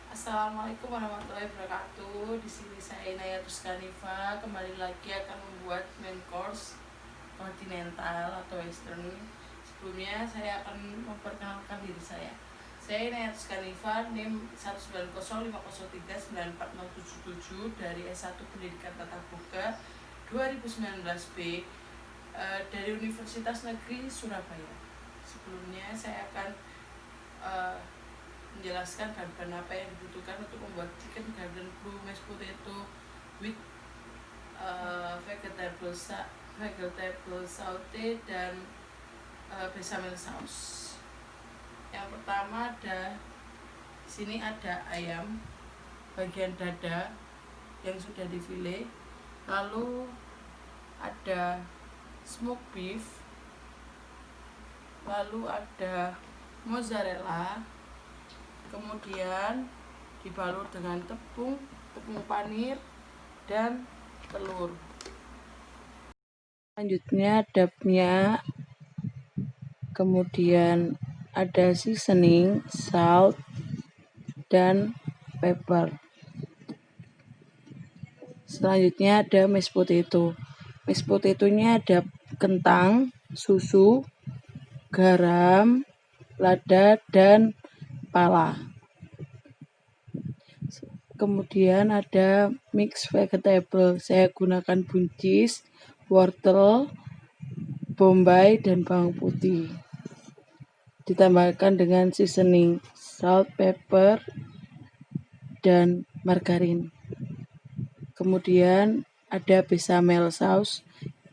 Assalamualaikum warahmatullahi wabarakatuh. Di sini saya Inaya Tuskaniva kembali lagi akan membuat main course kontinental atau western. Sebelumnya saya akan memperkenalkan diri saya. Saya Inaya Tuskaniva, NIM 19050394077 dari S1 Pendidikan Tatap Muka 2019B dari Universitas Negeri Surabaya. Sebelumnya saya akan menjelaskan bahan-bahan apa yang dibutuhkan untuk membuat chicken garden blue mashed potato with vegetable saute dan bechamel sauce. Yang pertama di sini ada ayam bagian dada yang sudah difile, lalu ada smoked beef, lalu ada mozzarella, kemudian dibalur dengan tepung panir dan telur. Selanjutnya ada minyak, kemudian ada seasoning, salt, dan pepper. Selanjutnya ada mashed potato. Mashed potatonya ada kentang, susu, garam, lada, dan pala. Kemudian ada mix vegetable. Saya gunakan buncis, wortel, bombay, dan bawang putih. Ditambahkan dengan seasoning, salt, pepper, dan margarin. Kemudian ada bechamel sauce,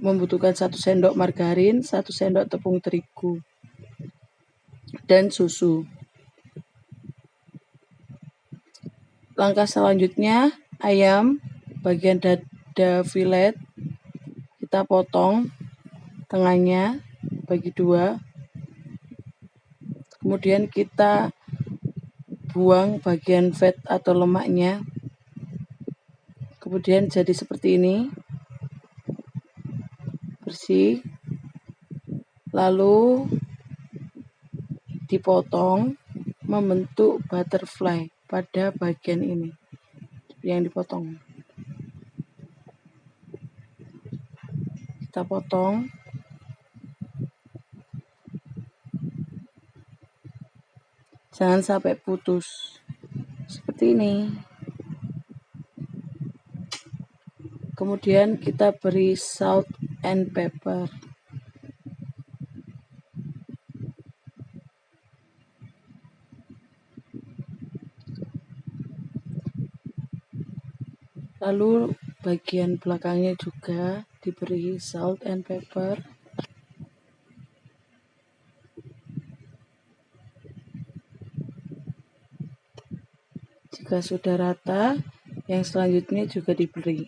membutuhkan 1 sendok margarin, 1 sendok tepung terigu, dan susu. Langkah selanjutnya, ayam bagian dada filet kita potong tengahnya bagi 2. Kemudian kita buang bagian fat atau lemaknya. Kemudian jadi seperti ini, bersih. Lalu dipotong membentuk butterfly pada bagian ini yang dipotong. Kita potong. Jangan sampai putus. Seperti ini. Kemudian kita beri salt and pepper. Lalu bagian belakangnya juga diberi salt and pepper. Jika sudah rata, yang selanjutnya juga diberi.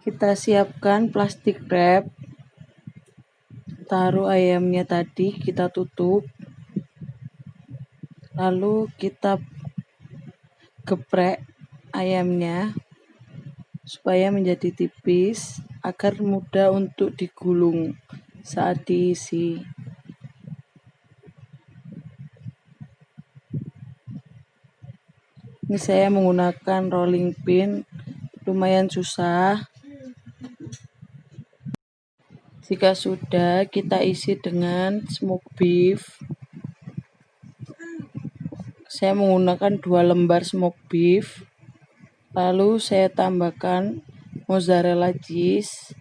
Kita siapkan plastik wrap. Taruh ayamnya tadi, kita tutup. Lalu kita geprek ayamnya supaya menjadi tipis agar mudah untuk digulung saat diisi. Ini saya menggunakan rolling pin, lumayan susah. Jika sudah, kita isi dengan smoked beef. Saya menggunakan 2 lembar smoked beef. Lalu saya tambahkan mozzarella cheese.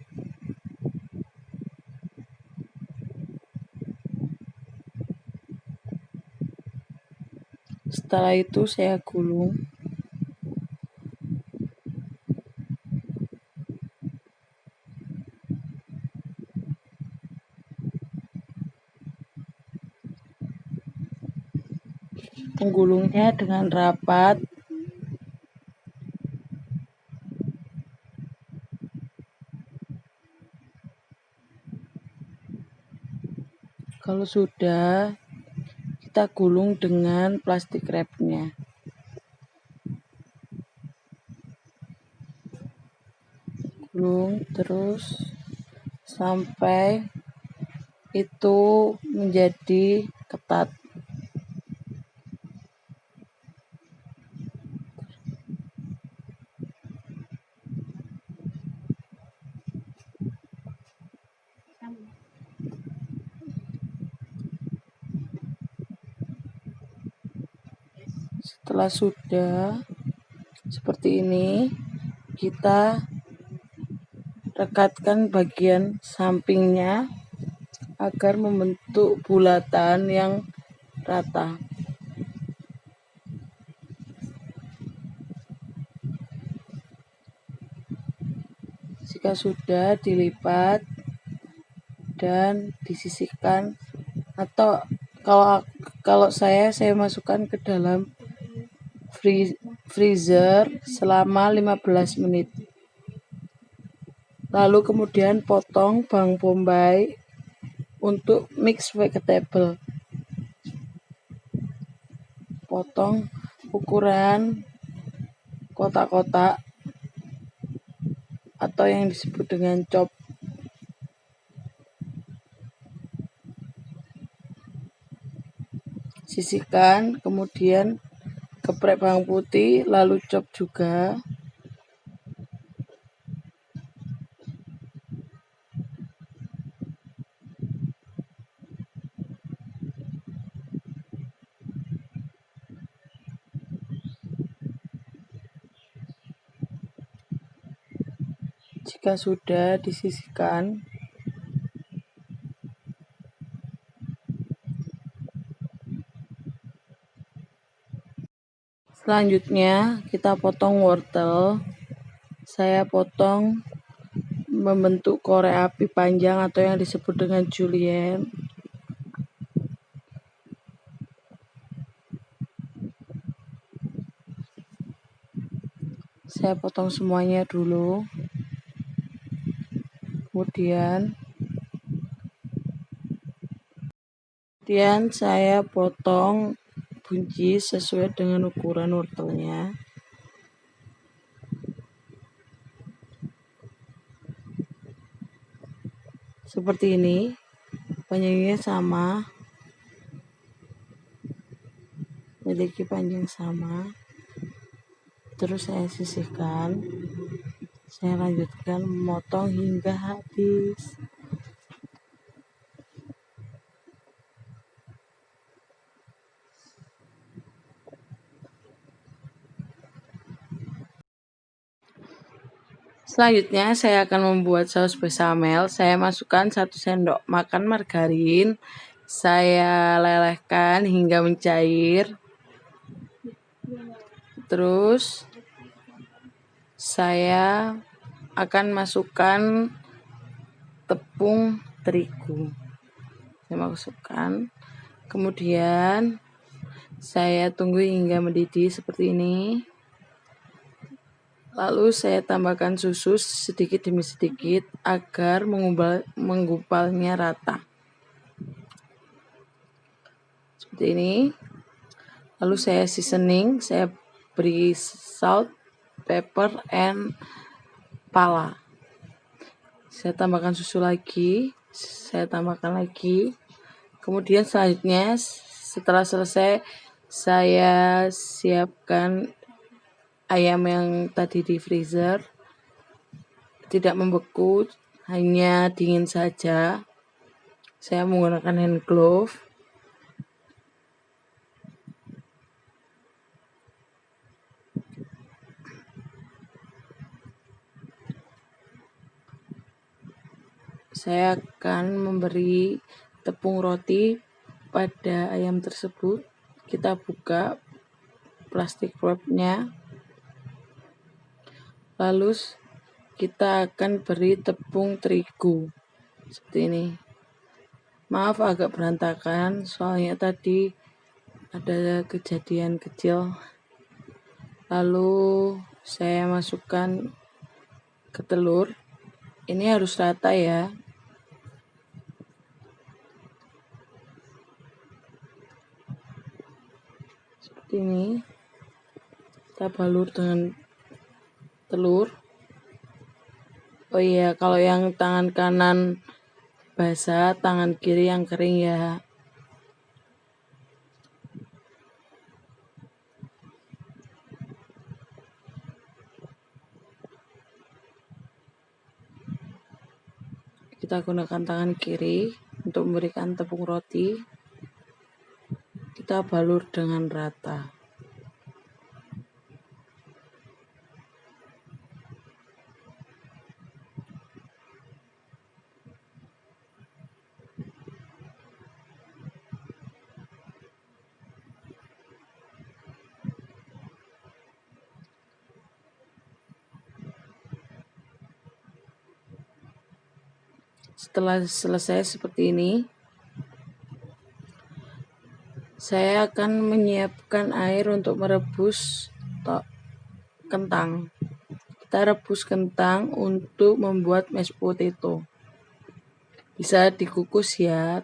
Setelah itu saya gulung. Menggulungnya dengan rapat. Kalau sudah, kita gulung dengan plastik wrapnya. Gulung terus sampai itu menjadi ketat. Setelah sudah seperti ini, kita rekatkan bagian sampingnya agar membentuk bulatan yang rata. Jika sudah, dilipat dan disisihkan, atau kalau saya masukkan ke dalam freezer selama 15 menit. Lalu kemudian potong bawang bombay untuk mix vegetable. Potong ukuran kotak-kotak atau yang disebut dengan chop. Sisihkan, kemudian geprek bawang putih, lalu chop juga. Jika sudah disisihkan, selanjutnya kita potong wortel. Saya potong membentuk korek api panjang atau yang disebut dengan julienne. Saya potong semuanya dulu. Kemudian saya potong buncis sesuai dengan ukuran wortelnya. Seperti ini, panjangnya sama, memiliki panjang sama. Terus saya sisihkan, saya lanjutkan memotong hingga habis. Selanjutnya saya akan membuat saus bechamel. Saya masukkan 1 sendok makan margarin. Saya lelehkan hingga mencair. Terus saya akan masukkan tepung terigu. Saya masukkan. Kemudian saya tunggu hingga mendidih seperti ini. Lalu saya tambahkan susu sedikit demi sedikit agar menggupalnya rata. Seperti ini. Lalu saya seasoning, saya beri salt, pepper, and pala. Saya tambahkan susu lagi, saya tambahkan lagi. Kemudian selanjutnya setelah selesai, saya siapkan ayam yang tadi di freezer, tidak membeku, hanya dingin saja. Saya menggunakan hand glove. Saya akan memberi tepung roti pada ayam tersebut. Kita buka plastik wrapnya. Lalu kita akan beri tepung terigu seperti ini. Maaf agak berantakan, soalnya tadi ada kejadian kecil. Lalu saya masukkan ke telur. Ini harus rata ya. seperti ini. Kita balur dengan telur. Oh iya, kalau yang tangan kanan basah, tangan kiri yang kering ya. Kita gunakan tangan kiri untuk memberikan tepung roti. Kita balur dengan rata. Setelah selesai seperti ini, saya akan menyiapkan air untuk merebus kentang. Kita rebus kentang untuk membuat mashed potato. Bisa dikukus ya.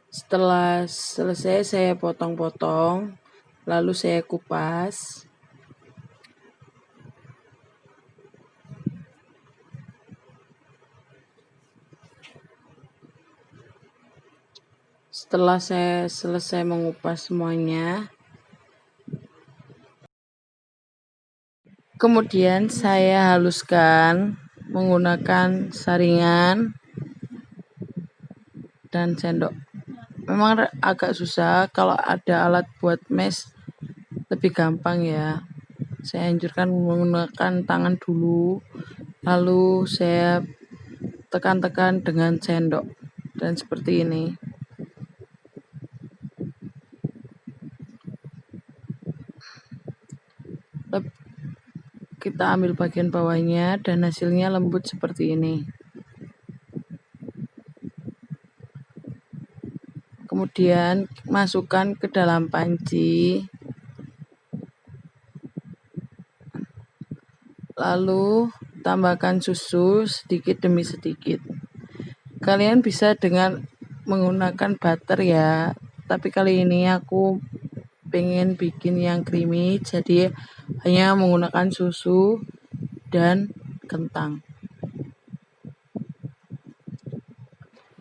Setelah selesai saya potong-potong, lalu saya kupas. Setelah saya selesai mengupas semuanya, kemudian saya haluskan menggunakan saringan dan sendok. Memang agak susah, kalau ada alat buat mash lebih gampang ya. Saya anjurkan menggunakan tangan dulu, lalu saya tekan-tekan dengan sendok dan seperti ini. Kita ambil bagian bawahnya dan hasilnya lembut seperti ini. Kemudian masukkan ke dalam panci, lalu tambahkan susu sedikit demi sedikit. Kalian bisa dengan menggunakan butter ya, tapi kali ini aku pengen bikin yang creamy, jadi hanya menggunakan susu dan kentang.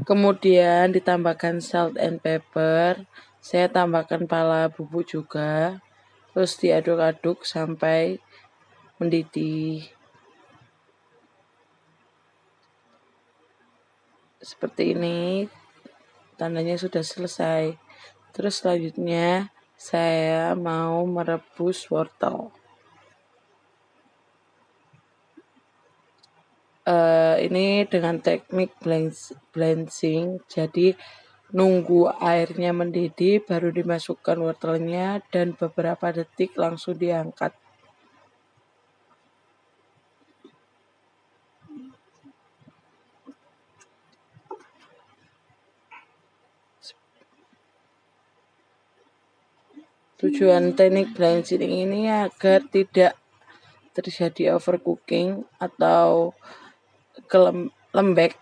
Kemudian ditambahkan salt and pepper. Saya tambahkan pala bubuk juga, terus diaduk-aduk sampai mendidih. Seperti ini, tandanya sudah selesai. Terus selanjutnya saya mau merebus wortel. Ini dengan teknik blanching, jadi nunggu airnya mendidih baru dimasukkan wortelnya dan beberapa detik langsung diangkat. Tujuan teknik blanching ini agar tidak terjadi overcooking atau lembek,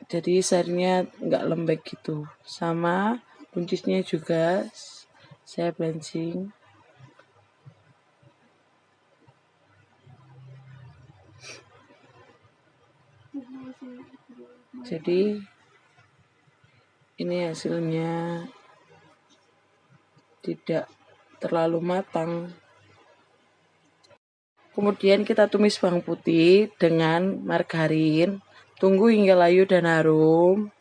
jadi sarinya nggak lembek gitu. Sama buncisnya juga saya blanching. Jadi ini hasilnya tidak terlalu matang. Kemudian kita tumis bawang putih dengan margarin, tunggu hingga layu dan harum.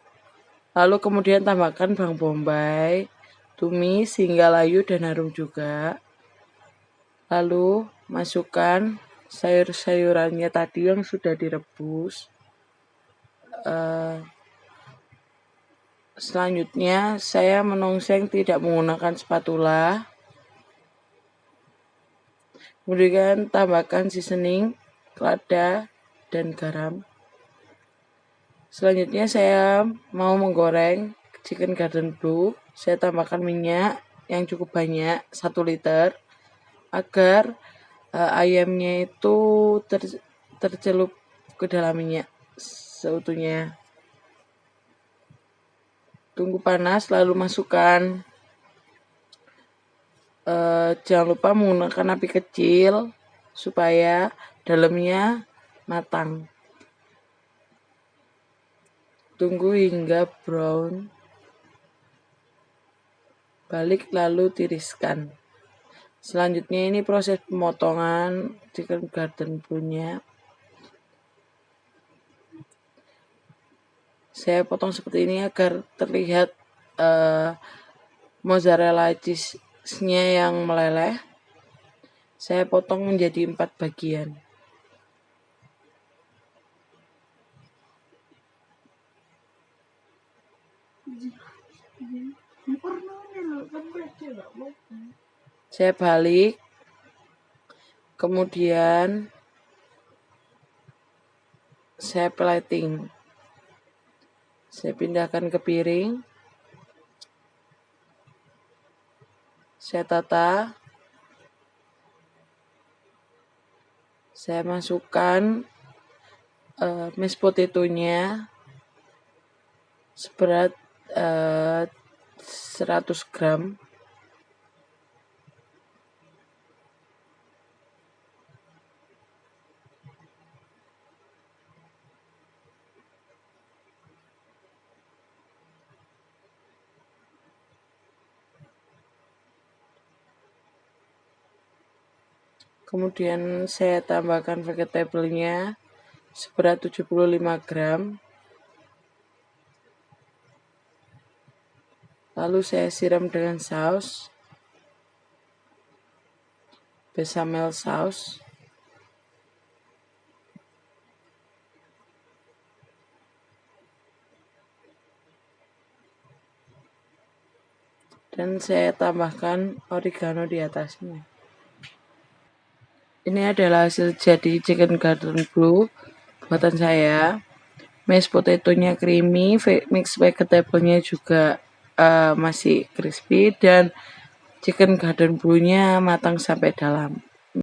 Lalu kemudian tambahkan bawang bombay, tumis hingga layu dan harum juga. Lalu masukkan sayur-sayurannya tadi yang sudah direbus. Selanjutnya saya menongseng tidak menggunakan spatula. Kemudian tambahkan seasoning, lada, dan garam. Selanjutnya saya mau menggoreng chicken garden blue. Saya tambahkan minyak yang cukup banyak, 1 liter, agar ayamnya itu tercelup ke dalam minyak seutuhnya. Tunggu panas lalu masukkan Jangan lupa menggunakan api kecil supaya dalamnya matang. Tunggu hingga brown, balik lalu tiriskan. Selanjutnya ini proses pemotongan chicken garden blue-nya. Saya potong seperti ini agar terlihat mozzarella cheese-nya yang meleleh. Saya potong menjadi 4 bagian. Saya balik, kemudian saya plating. Saya pindahkan ke piring. Saya tata. Saya masukkan mashed potato-nya seberat 100 gram. Kemudian saya tambahkan vegetable-nya seberat 75 gram. Lalu saya siram dengan saus bechamel sauce. Dan saya tambahkan oregano di atasnya. Ini adalah hasil jadi chicken garden blue buatan saya. Mashed potato-nya creamy, mix vegetable-nya juga masih crispy, dan chicken garden blue-nya matang sampai dalam.